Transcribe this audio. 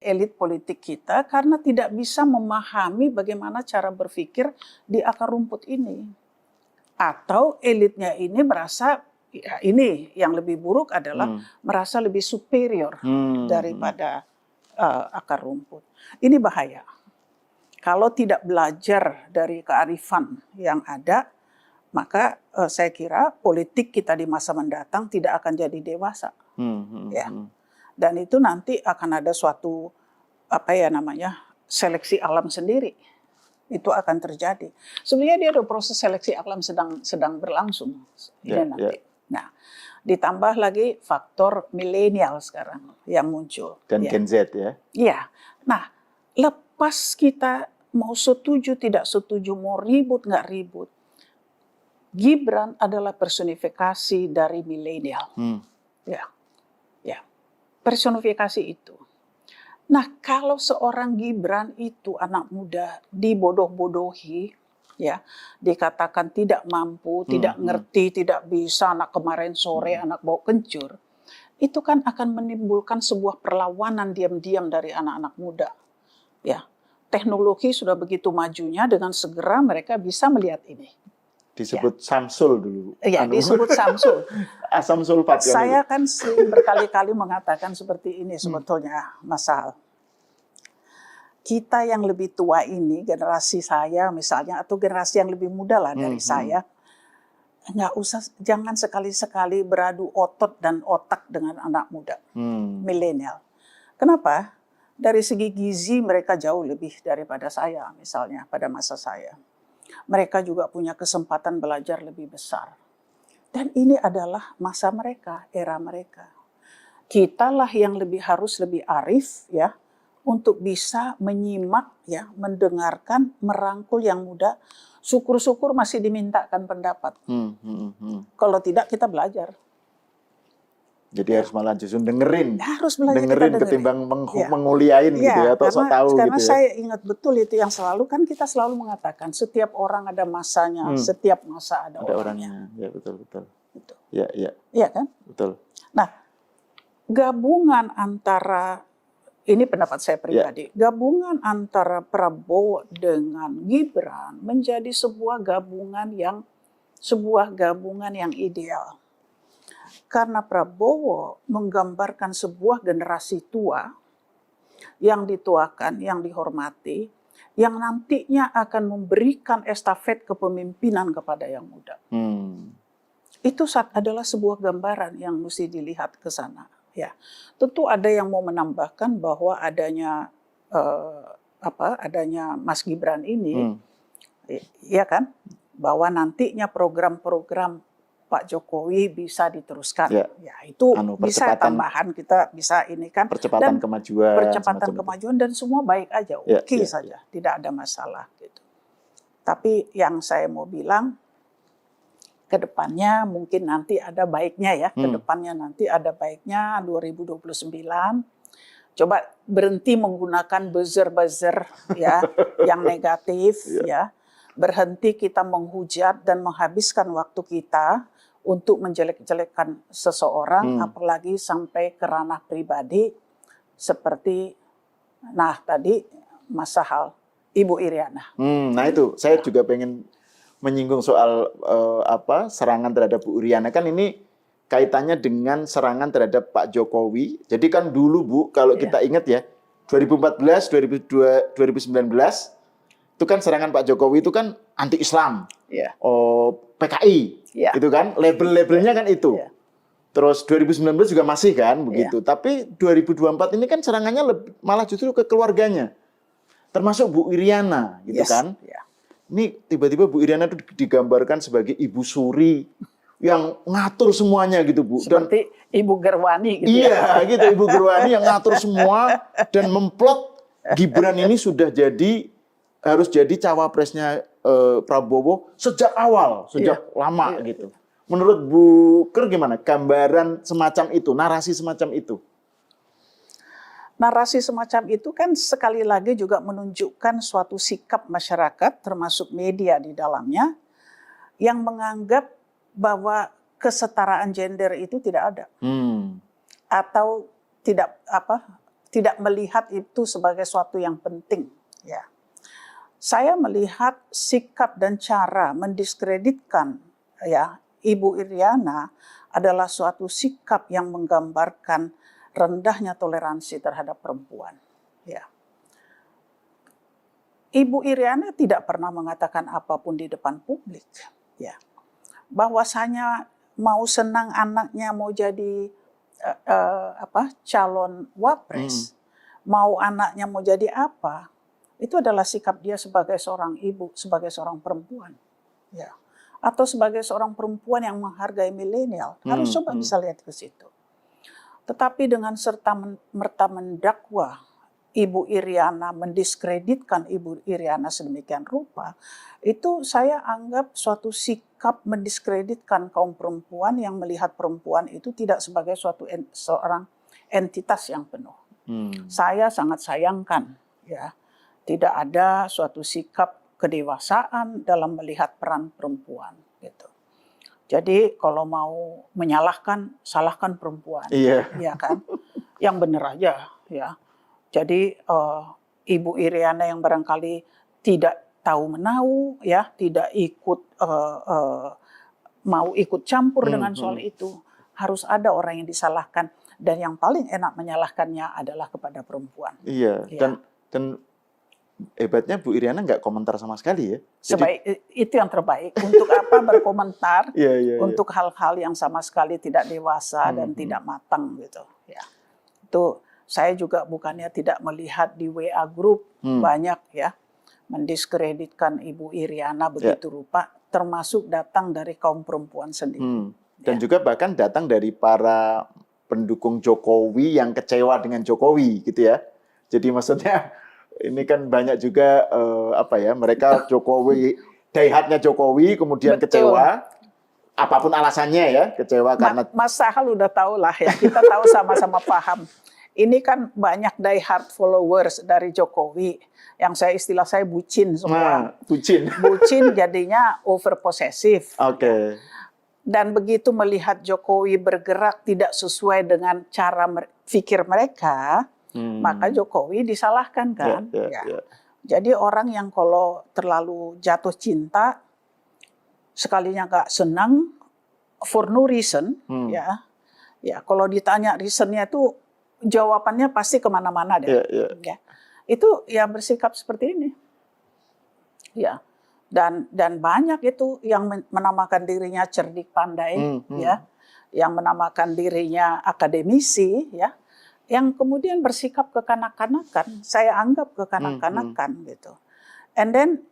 elit politik kita karena tidak bisa memahami bagaimana cara berpikir di akar rumput ini. Atau elitnya ini merasa, ya ini yang lebih buruk adalah merasa lebih superior daripada akar rumput. Ini bahaya. Kalau tidak belajar dari kearifan yang ada, maka saya kira politik kita di masa mendatang tidak akan jadi dewasa. Ya. Dan itu nanti akan ada suatu seleksi alam sendiri. Itu akan terjadi. Sebenarnya dia ada proses seleksi alam sedang berlangsung ini nanti. Nah, ditambah lagi faktor milenial sekarang yang muncul. Dan Gen Z ya. Iya. Nah, lepas kita mau setuju tidak setuju, mau ribut nggak ribut, Gibran adalah personifikasi dari milenial. Ya, personifikasi itu. Nah, kalau seorang Gibran itu anak muda dibodoh-bodohi, ya, dikatakan tidak mampu, tidak ngerti, tidak bisa, anak kemarin sore, anak bau kencur, itu kan akan menimbulkan sebuah perlawanan diam-diam dari anak-anak muda. Ya, teknologi sudah begitu majunya, dengan segera mereka bisa melihat ini. Disebut Samsul dulu. Iya, disebut Samsul. Asam sulfat. Saya kan sering berkali-kali mengatakan seperti ini sebetulnya, Mas Sahal. Kita yang lebih tua ini, generasi saya misalnya, atau generasi yang lebih muda lah dari saya, jangan sekali-sekali beradu otot dan otak dengan anak muda, milenial. Kenapa? Dari segi gizi mereka jauh lebih daripada saya misalnya pada masa saya. Mereka juga punya kesempatan belajar lebih besar. Dan ini adalah masa mereka, era mereka. Kitalah yang harus lebih arif ya, untuk bisa menyimak ya, mendengarkan, merangkul yang muda. Syukur-syukur masih dimintakan pendapat. Kalau tidak kita belajar. Jadi harus malah justru dengerin. Harus belajar, dengerin ketimbang menguliain gitu ya, atau sok tahu karena gitu ya. saya ingat betul itu yang selalu, kan kita selalu mengatakan setiap orang ada masanya, setiap masa ada orangnya. Ya, betul. Gitu. Iya kan? Betul. Nah, gabungan antara, ini pendapat saya pribadi, gabungan antara Prabowo dengan Gibran menjadi sebuah gabungan yang ideal. Karena Prabowo menggambarkan sebuah generasi tua yang dituakan, yang dihormati, yang nantinya akan memberikan estafet kepemimpinan kepada yang muda. Itu adalah sebuah gambaran yang mesti dilihat ke sana. Ya, tentu ada yang mau menambahkan bahwa adanya Mas Gibran ini, ya kan, bahwa nantinya program-program Pak Jokowi bisa diteruskan. Ya, itu bisa tambahan, kita bisa ini kan. Percepatan kemajuan dan semua baik aja, oke saja, tidak ada masalah gitu. Tapi yang saya mau bilang, ke depannya mungkin nanti ada baiknya ya, ke depannya nanti ada baiknya 2029. Coba berhenti menggunakan buzzer-buzzer ya yang negatif ya. Berhenti kita menghujat dan menghabiskan waktu kita untuk menjelek-jelekkan seseorang, apalagi sampai ke ranah pribadi seperti tadi Mas Sahal, Ibu Iriana. Nah itu, saya juga pengen menyinggung soal serangan terhadap Bu Iriana. Kan ini kaitannya dengan serangan terhadap Pak Jokowi. Jadi kan dulu Bu, kalau kita ingat ya, 2014, 2019, itu kan serangan Pak Jokowi itu kan anti-Islam, PKI, itu kan label-labelnya kan itu. Terus 2019 juga masih kan begitu. Tapi 2024 ini kan serangannya malah justru ke keluarganya, termasuk Bu Iriana, gitu kan. Ini tiba-tiba Bu Iriana itu digambarkan sebagai ibu suri yang ngatur semuanya gitu Bu. Seperti Ibu Gerwani gitu. Iya, gitu Ibu Gerwani yang ngatur semua dan memplot Gibran ini sudah harus jadi cawapresnya Prabowo sejak awal, sejak lama gitu. Menurut Bu Ker gimana gambaran semacam itu, narasi semacam itu? Narasi semacam itu kan sekali lagi juga menunjukkan suatu sikap masyarakat, termasuk media di dalamnya, yang menganggap bahwa kesetaraan gender itu tidak ada. Atau tidak melihat itu sebagai suatu yang penting. Ya, saya melihat sikap dan cara mendiskreditkan ya Ibu Iriana adalah suatu sikap yang menggambarkan rendahnya toleransi terhadap perempuan. Ya. Ibu Iriana tidak pernah mengatakan apapun di depan publik. Ya. Bahwasanya mau senang anaknya mau jadi calon wapres, mau anaknya mau jadi apa, itu adalah sikap dia sebagai seorang ibu, sebagai seorang perempuan, ya, atau sebagai seorang perempuan yang menghargai milenial. Harus coba bisa lihat ke situ. Tetapi dengan serta merta mendakwa Ibu Iriana, mendiskreditkan Ibu Iriana sedemikian rupa, itu saya anggap suatu sikap mendiskreditkan kaum perempuan yang melihat perempuan itu tidak sebagai seorang entitas yang penuh. Saya sangat sayangkan, ya, tidak ada suatu sikap kedewasaan dalam melihat peran perempuan, gitu. Jadi kalau mau menyalahkan, salahkan perempuan, ya kan? Yang benar aja, ya. Jadi Ibu Iriana yang barangkali tidak tahu menau, ya, tidak ikut mau ikut campur dengan soal itu, harus ada orang yang disalahkan, dan yang paling enak menyalahkannya adalah kepada perempuan. Iya. Ya. Dan hebatnya Bu Iriana nggak komentar sama sekali ya. Itu yang terbaik. Untuk apa berkomentar untuk hal-hal yang sama sekali tidak dewasa dan tidak matang gitu. Ya. Itu saya juga bukannya tidak melihat di WA group banyak ya mendiskreditkan Ibu Iriana begitu rupa, termasuk datang dari kaum perempuan sendiri. Dan juga bahkan datang dari para pendukung Jokowi yang kecewa dengan Jokowi gitu ya. Jadi maksudnya ini kan banyak juga mereka Jokowi, daihatnya Jokowi kemudian kecewa. Apapun alasannya ya, kecewa karena Mas Sahal udah tahu lah ya, kita tahu sama-sama paham. Ini kan banyak diehard followers dari Jokowi, yang istilah saya bucin semua. Bucin jadinya over possessive. Oke. Dan begitu melihat Jokowi bergerak tidak sesuai dengan cara pikir mereka, maka Jokowi disalahkan kan. Jadi orang yang kalau terlalu jatuh cinta, sekalinya nggak senang, for no reason, ya kalau ditanya reasonnya itu jawabannya pasti kemana-mana deh. Ya. Itu ya bersikap seperti ini. Ya. Dan banyak itu yang menamakan dirinya cerdik pandai, ya, yang menamakan dirinya akademisi, ya, yang kemudian bersikap kekanak-kanakan. Saya anggap kekanak-kanakan gitu. And then